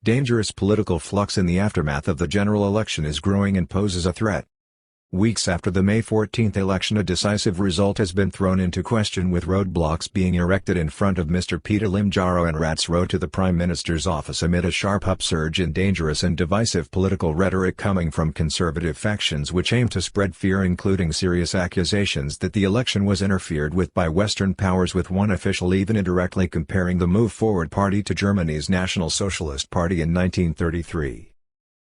Dangerous political flux in the aftermath of the general election is growing and poses a threat. Weeks after the May 14 election, a decisive result has been thrown into question, with roadblocks being erected in front of Mr Pita Limjaroenrat's road to the Prime Minister's office amid a sharp upsurge in dangerous and divisive political rhetoric coming from conservative factions which aim to spread fear, including serious accusations that the election was interfered with by Western powers, with one official even indirectly comparing the Move Forward party to Germany's National Socialist Party in 1933.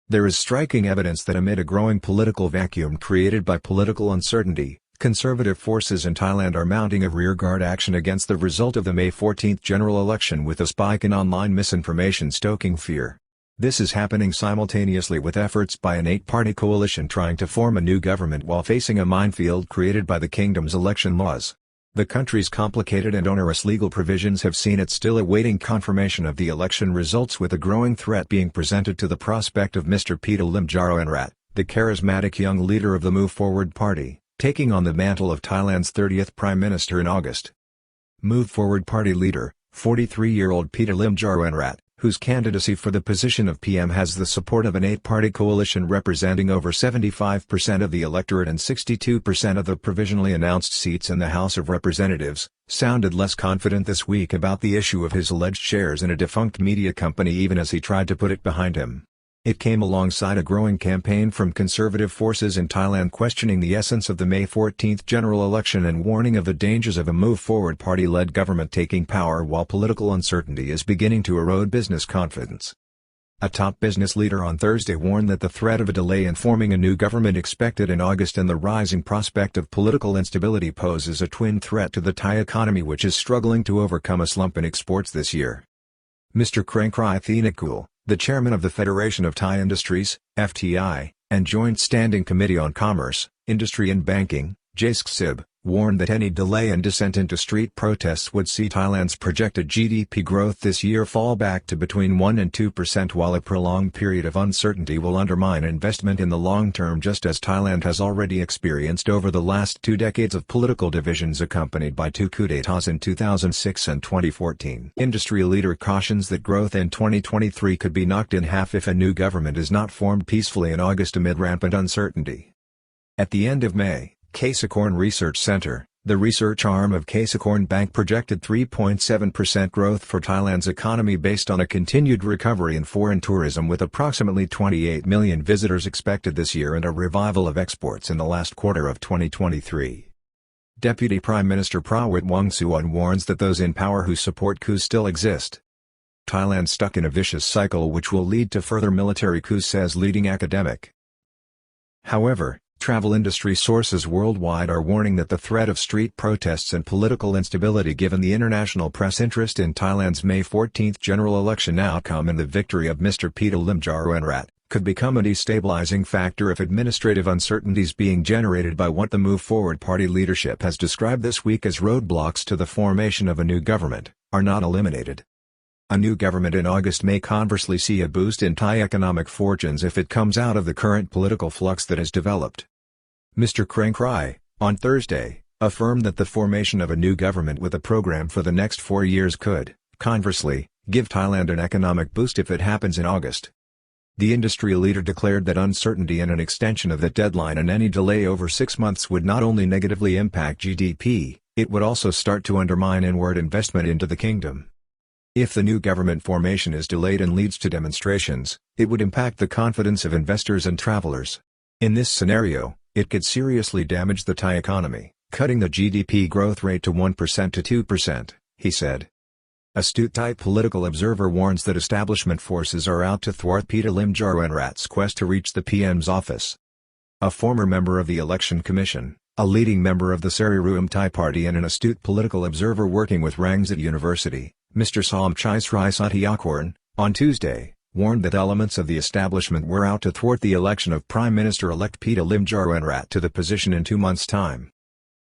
There is striking evidence that amid a growing political vacuum created by political uncertainty, conservative forces in Thailand are mounting a rearguard action against the result of the May 14 general election, with a spike in online misinformation stoking fear. This is happening simultaneously with efforts by an 8-party coalition trying to form a new government while facing a minefield created by the kingdom's election laws. The country's complicated and onerous legal provisions have seen it still awaiting confirmation of the election results, with a growing threat being presented to the prospect of Mr Pita Limjaroenrat, the charismatic young leader of the Move Forward party, taking on the mantle of Thailand's 30th Prime Minister in August. Move Forward party leader, 43-year-old Pita Limjaroenrat, whose candidacy for the position of PM has the support of an 8-party coalition representing over 75% of the electorate and 62% of the provisionally announced seats in the House of Representatives, sounded less confident this week about the issue of his alleged shares in a defunct media company, even as he tried to put it behind him. It came alongside a growing campaign from conservative forces in Thailand questioning the essence of the May 14 general election and warning of the dangers of a Move Forward party-led government taking power while political uncertainty is beginning to erode business confidence. A top business leader on Thursday warned that the threat of a delay in forming a new government expected in August and the rising prospect of political instability poses a twin threat to the Thai economy, which is struggling to overcome a slump in exports this year. Mr Limjaroenrat, the chairman of the Federation of Thai Industries, FTI, and Joint Standing Committee on Commerce, Industry and Banking, decisive, warned that any delay and descent into street protests would see Thailand's projected GDP growth this year fall back to between 1% and 2%, while a prolonged period of uncertainty will undermine investment in the long term, just as Thailand has already experienced over the last 2 decades of political divisions accompanied by 2 coups d'états in 2006 and 2014. Industry leader cautions that growth in 2023 could be knocked in half if a new government is not formed peacefully in August amid rampant uncertainty. At the end of May, Capricorn Research Center, the research arm of Capricorn Bank, projected 3.7% growth for Thailand's economy based on a continued recovery in foreign tourism, with approximately 28 million visitors expected this year and a revival of exports in the last quarter of 2023. Deputy Prime Minister Prawit Wongsuwan warns that those in power who support coups still exist. Thailand stuck in a vicious cycle which will lead to further military coups, says leading academic. However, travel industry sources worldwide are warning that the threat of street protests and political instability, given the international press interest in Thailand's May 14 general election outcome and the victory of Mr Pita Limjaroenrat, could become a destabilizing factor if administrative uncertainties being generated by what the Move Forward party leadership has described this week as roadblocks to the formation of a new government, are not eliminated. A new government in August may conversely see a boost in Thai economic fortunes if it comes out of the current political flux that has developed. Mr Limjaroenrat, on Thursday, affirmed that the formation of a new government with a program for the next 4 years could, conversely, give Thailand an economic boost if it happens in August. The industry leader declared that uncertainty and an extension of that deadline and any delay over 6 months would not only negatively impact GDP, it would also start to undermine inward investment into the kingdom. If the new government formation is delayed and leads to demonstrations, it would impact the confidence of investors and travelers. In this scenario, it could seriously damage the Thai economy, cutting the GDP growth rate to 1% to 2%, he said. Astute Thai political observer warns that establishment forces are out to thwart Pita Limjaroenrat's quest to reach the PM's office. A former member of the Election Commission, a leading member of the Sariruam Thai Party and an astute political observer working with Rangsit University, Mr Somchai Sri Satyakorn, on Tuesday, warned that elements of the establishment were out to thwart the election of Prime Minister-elect Pita Limjaroenrat to the position in 2 months' time.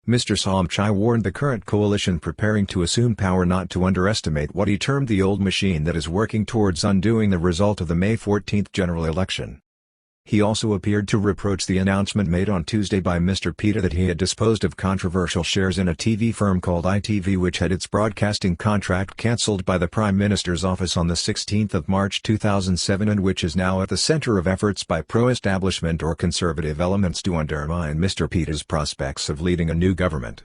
Mr Somchai warned the current coalition preparing to assume power not to underestimate what he termed the old machine that is working towards undoing the result of the May 14 general election. He also appeared to reproach the announcement made on Tuesday by Mr Pita that he had disposed of controversial shares in a TV firm called ITV, which had its broadcasting contract cancelled by the Prime Minister's office on the 16th of March 2007 and which is now at the centre of efforts by pro-establishment or conservative elements to undermine Mr Pita's prospects of leading a new government.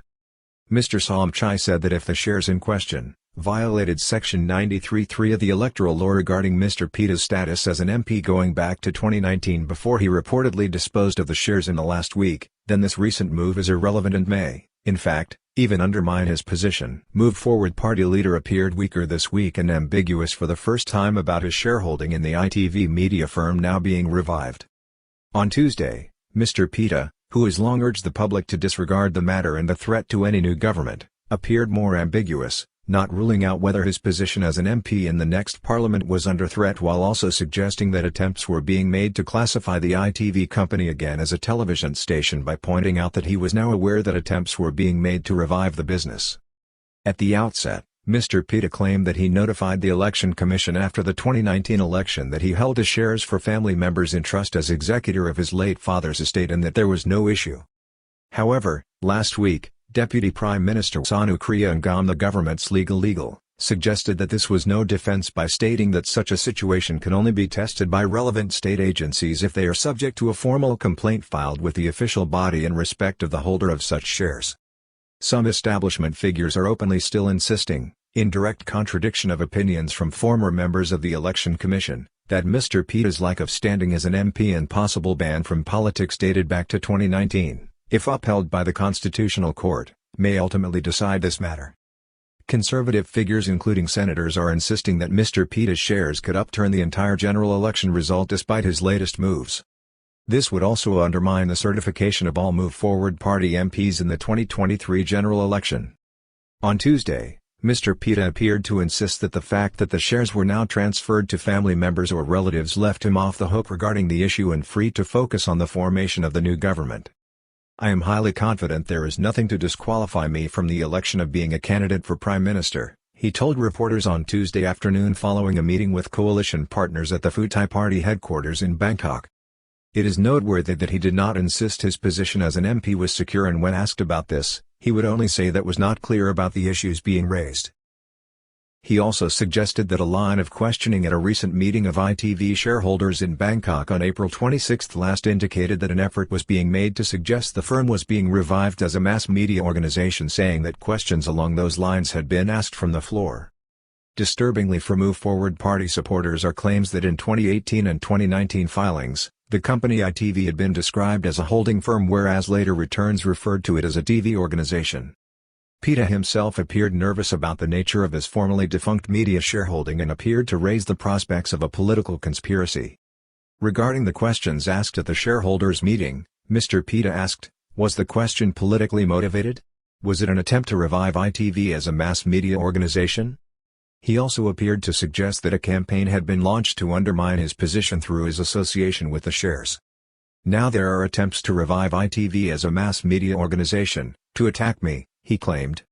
Mr Somchai said that if the shares in question violated Section 93(3) of the electoral law regarding Mr Pita's status as an MP going back to 2019 before he reportedly disposed of the shares in the last week, then this recent move is irrelevant and may, in fact, even undermine his position. Move Forward Party leader appeared weaker this week and ambiguous for the first time about his shareholding in the ITV media firm now being revived. On Tuesday, Mr Pita, who has long urged the public to disregard the matter and the threat to any new government, appeared more ambiguous, not ruling out whether his position as an MP in the next parliament was under threat while also suggesting that attempts were being made to classify the ITV company again as a television station by pointing out that he was now aware that attempts were being made to revive the business. At the outset, Mr Pita claimed that he notified the Election Commission after the 2019 election that he held his shares for family members in trust as executor of his late father's estate and that there was no issue. However, last week, Deputy Prime Minister Sanu Kriyanggam, the government's legal, suggested that this was no defence by stating that such a situation can only be tested by relevant state agencies if they are subject to a formal complaint filed with the official body in respect of the holder of such shares. Some establishment figures are openly still insisting, in direct contradiction of opinions from former members of the Election Commission, that Mr Pita's lack of standing as an MP and possible ban from politics dated back to 2019, if upheld by the Constitutional Court, may ultimately decide this matter. Conservative figures including senators are insisting that Mr Pita's shares could upturn the entire general election result despite his latest moves. This would also undermine the certification of all Move Forward Party MPs in the 2023 general election. On Tuesday, Mr Pita appeared to insist that the fact that the shares were now transferred to family members or relatives left him off the hook regarding the issue and free to focus on the formation of the new government. I am highly confident there is nothing to disqualify me from the election of being a candidate for Prime Minister, he told reporters on Tuesday afternoon following a meeting with coalition partners at the Pheu Thai Party headquarters in Bangkok. It is noteworthy that he did not insist his position as an MP was secure, and when asked about this, he would only say that was not clear about the issues being raised. He also suggested that a line of questioning at a recent meeting of ITV shareholders in Bangkok on April 26 last indicated that an effort was being made to suggest the firm was being revived as a mass media organization, saying that questions along those lines had been asked from the floor. Disturbingly for Move Forward Party supporters are claims that in 2018 and 2019 filings, the company ITV had been described as a holding firm, whereas later returns referred to it as a TV organization. Pita himself appeared nervous about the nature of his formerly defunct media shareholding and appeared to raise the prospects of a political conspiracy. Regarding the questions asked at the shareholders' meeting, Mr Pita asked, was the question politically motivated? Was it an attempt to revive ITV as a mass media organization? He also appeared to suggest that a campaign had been launched to undermine his position through his association with the shares. Now there are attempts to revive ITV as a mass media organization, to attack me, he claimed.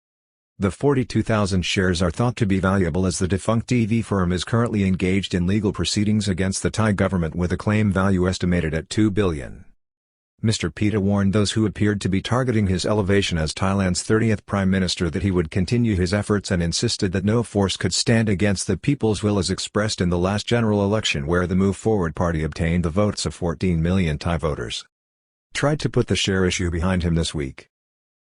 The 42,000 shares are thought to be valuable as the defunct TV firm is currently engaged in legal proceedings against the Thai government with a claim value estimated at $2 billion. Mr Pita warned those who appeared to be targeting his elevation as Thailand's 30th Prime Minister that he would continue his efforts and insisted that no force could stand against the people's will as expressed in the last general election, where the Move Forward Party obtained the votes of 14 million Thai voters. Tried to put the share issue behind him this week.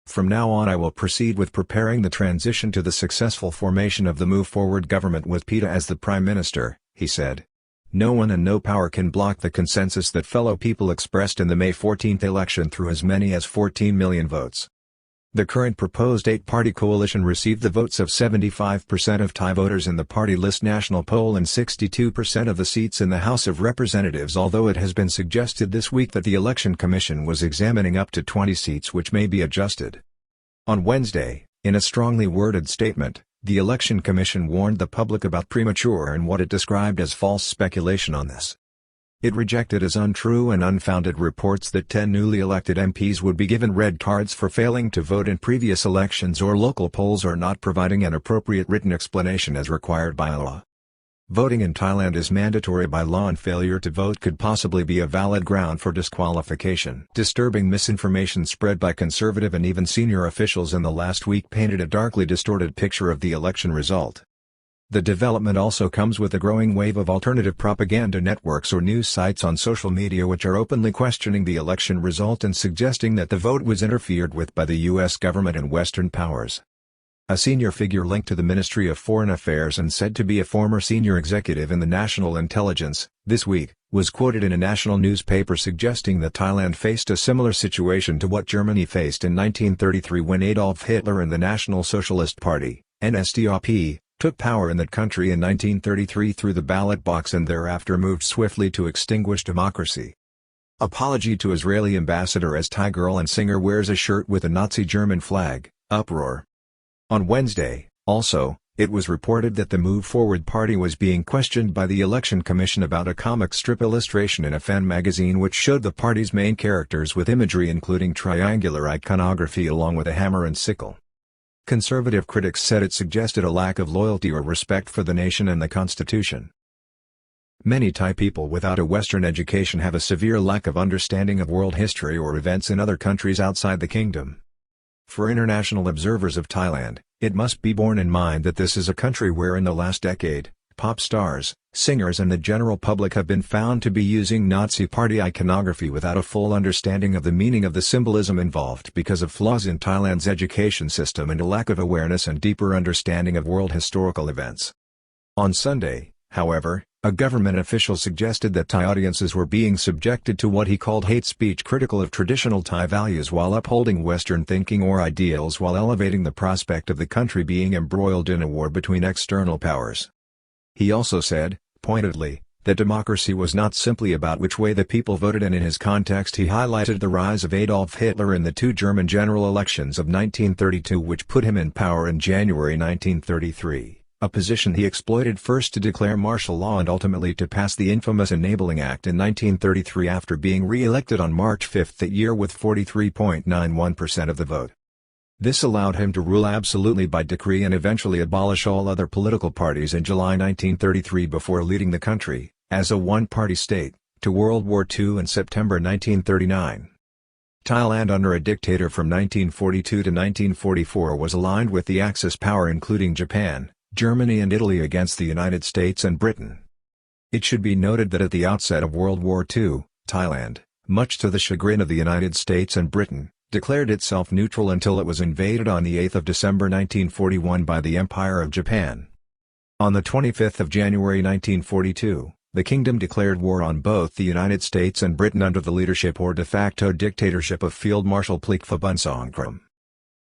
From now on I will proceed with preparing the transition to the successful formation of the Move Forward government with Pita as the Prime Minister, he said. No one and no power can block the consensus that fellow people expressed in the May 14 election through as many as 14 million votes. The current proposed 8-party coalition received the votes of 75% of Thai voters in the party list national poll and 62% of the seats in the House of Representatives, although it has been suggested this week that the Election Commission was examining up to 20 seats which may be adjusted. On Wednesday, in a strongly worded statement, the Election Commission warned the public about premature and what it described as false speculation on this. It rejected as untrue and unfounded reports that 10 newly elected MPs would be given red cards for failing to vote in previous elections or local polls or not providing an appropriate written explanation as required by law. Voting in Thailand is mandatory by law and failure to vote could possibly be a valid ground for disqualification. Disturbing misinformation spread by conservative and even senior officials in the last week painted a darkly distorted picture of the election result. The development also comes with a growing wave of alternative propaganda networks or news sites on social media which are openly questioning the election result and suggesting that the vote was interfered with by the U.S. government and Western powers. A senior figure linked to the Ministry of Foreign Affairs and said to be a former senior executive in the National Intelligence, this week, was quoted in a national newspaper suggesting that Thailand faced a similar situation to what Germany faced in 1933 when Adolf Hitler and the National Socialist Party, NSDAP, took power in that country in 1933 through the ballot box and thereafter moved swiftly to extinguish democracy. Apology to Israeli ambassador as Thai girl and singer wears a shirt with a Nazi German flag, uproar. On Wednesday, also, it was reported that the Move Forward Party was being questioned by the Election Commission about a comic strip illustration in a fan magazine which showed the party's main characters with imagery including triangular iconography along with a hammer and sickle. Conservative critics said it suggested a lack of loyalty or respect for the nation and the constitution. Many Thai people without a Western education have a severe lack of understanding of world history or events in other countries outside the kingdom. For international observers of Thailand, it must be borne in mind that this is a country where in the last decade, pop stars, singers and the general public have been found to be using Nazi party iconography without a full understanding of the meaning of the symbolism involved because of flaws in Thailand's education system and a lack of awareness and deeper understanding of world historical events. On Sunday, however, a government official suggested that Thai audiences were being subjected to what he called hate speech critical of traditional Thai values while upholding Western thinking or ideals while elevating the prospect of the country being embroiled in a war between external powers. He also said, pointedly, that democracy was not simply about which way the people voted, and in his context he highlighted the rise of Adolf Hitler in the two German general elections of 1932 which put him in power in January 1933. A position he exploited first to declare martial law and ultimately to pass the infamous Enabling Act in 1933 after being re-elected on March 5 that year with 43.91% of the vote. This allowed him to rule absolutely by decree and eventually abolish all other political parties in July 1933 before leading the country, as a one-party state, to World War II in September 1939. Thailand under a dictator from 1942 to 1944 was aligned with the Axis power including Japan, Germany and Italy against the United States and Britain. It should be noted that at the outset of World War II, Thailand, much to the chagrin of the United States and Britain, declared itself neutral until it was invaded on the 8th of December 1941 by the Empire of Japan. On the 25th of January 1942, the kingdom declared war on both the United States and Britain under the leadership or de facto dictatorship of Field Marshal Plikha Bunsongkhram.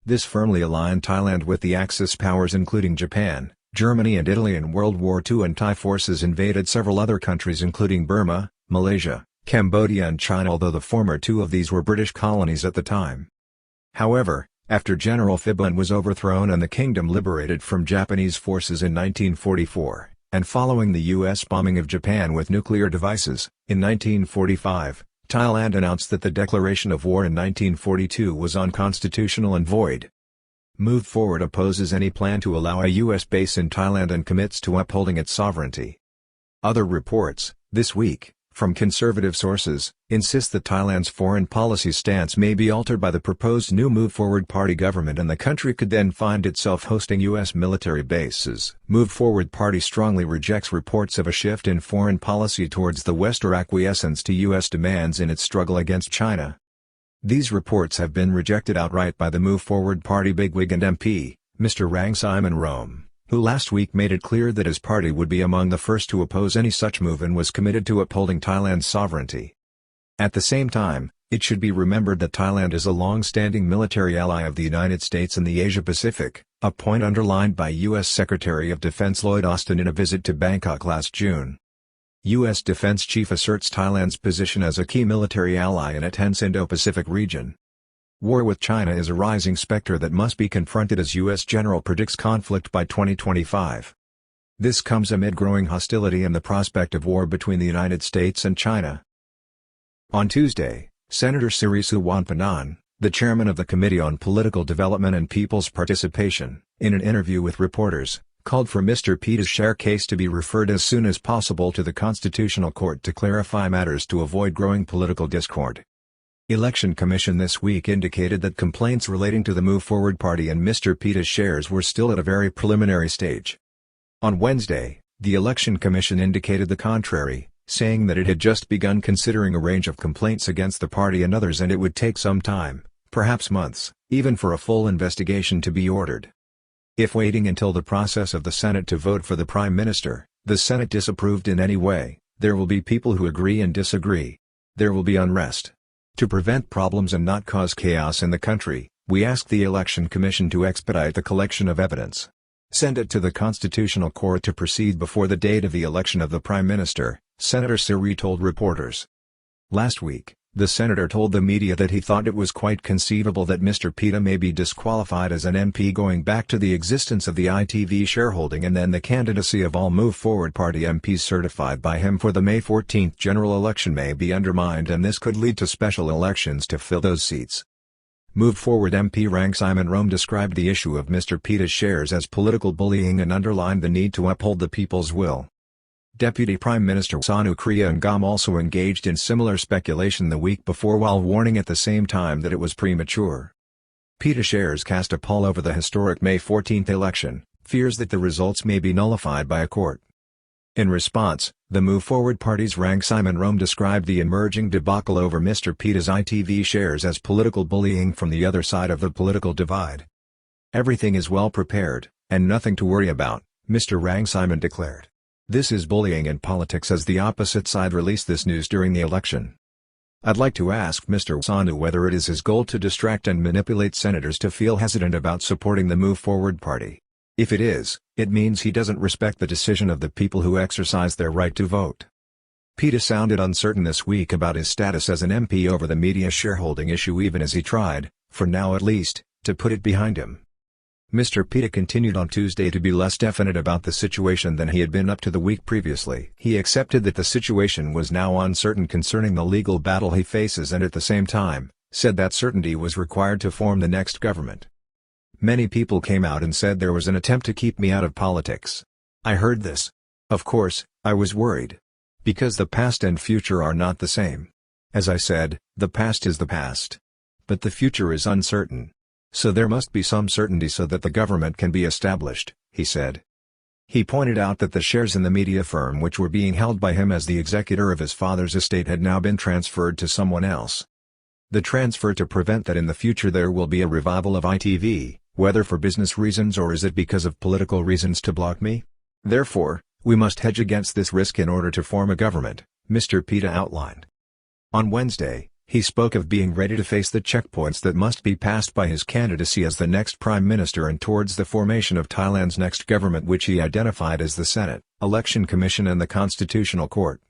This firmly aligned Thailand with the Axis powers including Japan, Germany and Italy in World War II, and Thai forces invaded several other countries including Burma, Malaysia, Cambodia and China, although the former two of these were British colonies at the time. However, after General Phibun was overthrown and the kingdom liberated from Japanese forces in 1944, and following the U.S. bombing of Japan with nuclear devices, in 1945, Thailand announced that the declaration of war in 1942 was unconstitutional and void. Move Forward opposes any plan to allow a U.S. base in Thailand and commits to upholding its sovereignty. Other reports, this week, from conservative sources, insist that Thailand's foreign policy stance may be altered by the proposed new Move Forward Party government and the country could then find itself hosting U.S. military bases. Move Forward Party strongly rejects reports of a shift in foreign policy towards the West or acquiescence to U.S. demands in its struggle against China. These reports have been rejected outright by the Move Forward Party bigwig and MP, Mr Rangsimon Rome, who last week made it clear that his party would be among the first to oppose any such move and was committed to upholding Thailand's sovereignty. At the same time, it should be remembered that Thailand is a long-standing military ally of the United States in the Asia-Pacific, a point underlined by U.S. Secretary of Defense Lloyd Austin in a visit to Bangkok last June. U.S. Defense Chief asserts Thailand's position as a key military ally in a tense Indo-Pacific region. War with China is a rising specter that must be confronted as U.S. General predicts conflict by 2025. This comes amid growing hostility and the prospect of war between the United States and China. On Tuesday, Senator Sirisuwanpanan, the chairman of the Committee on Political Development and People's Participation, in an interview with reporters, called for Mr. Pita's share case to be referred as soon as possible to the Constitutional Court to clarify matters to avoid growing political discord. Election Commission this week indicated that complaints relating to the Move Forward Party and Mr. Pita's shares were still at a very preliminary stage. On Wednesday, the Election Commission indicated the contrary, saying that it had just begun considering a range of complaints against the party and others and it would take some time, perhaps months, even for a full investigation to be ordered. If waiting until the process of the Senate to vote for the Prime Minister, the Senate disapproved in any way, there will be people who agree and disagree. There will be unrest. To prevent problems and not cause chaos in the country, we ask the Election Commission to expedite the collection of evidence. Send it to the Constitutional Court to proceed before the date of the election of the Prime Minister, Senator Siri told reporters. Last week, the senator told the media that he thought it was quite conceivable that Mr. Pita may be disqualified as an MP going back to the existence of the ITV shareholding and then the candidacy of all Move Forward Party MPs certified by him for the May 14 general election may be undermined and this could lead to special elections to fill those seats. Move Forward MP Rangsimon Rome described the issue of Mr. Pita's shares as political bullying and underlined the need to uphold the people's will. Deputy Prime Minister Sanu Kriyanggam also engaged in similar speculation the week before while warning at the same time that it was premature. Pita shares cast a pall over the historic May 14 election, fears that the results may be nullified by a court. In response, the Move Forward Party's Rangsimon Rome described the emerging debacle over Mr. Pita's ITV shares as political bullying from the other side of the political divide. Everything is well prepared, and nothing to worry about, Mr. Rangsimon declared. This is bullying in politics as the opposite side released this news during the election. I'd like to ask Mr. Sanu whether it is his goal to distract and manipulate senators to feel hesitant about supporting the Move Forward Party. If it is, it means he doesn't respect the decision of the people who exercise their right to vote. Pita sounded uncertain this week about his status as an MP over the media shareholding issue even as he tried, for now at least, to put it behind him. Mr. Pita continued on Tuesday to be less definite about the situation than he had been up to the week previously. He accepted that the situation was now uncertain concerning the legal battle he faces and at the same time, said that certainty was required to form the next government. Many people came out and said there was an attempt to keep me out of politics. I heard this. Of course, I was worried. Because the past and future are not the same. As I said, the past is the past. But the future is uncertain. So there must be some certainty so that the government can be established, he said. He pointed out that the shares in the media firm which were being held by him as the executor of his father's estate had now been transferred to someone else. The transfer to prevent that in the future there will be a revival of ITV, whether for business reasons or is it because of political reasons to block me? Therefore, we must hedge against this risk in order to form a government, Mr. Pita outlined. On Wednesday, he spoke of being ready to face the checkpoints that must be passed by his candidacy as the next Prime Minister and towards the formation of Thailand's next government which he identified as the Senate, Election Commission and the Constitutional Court.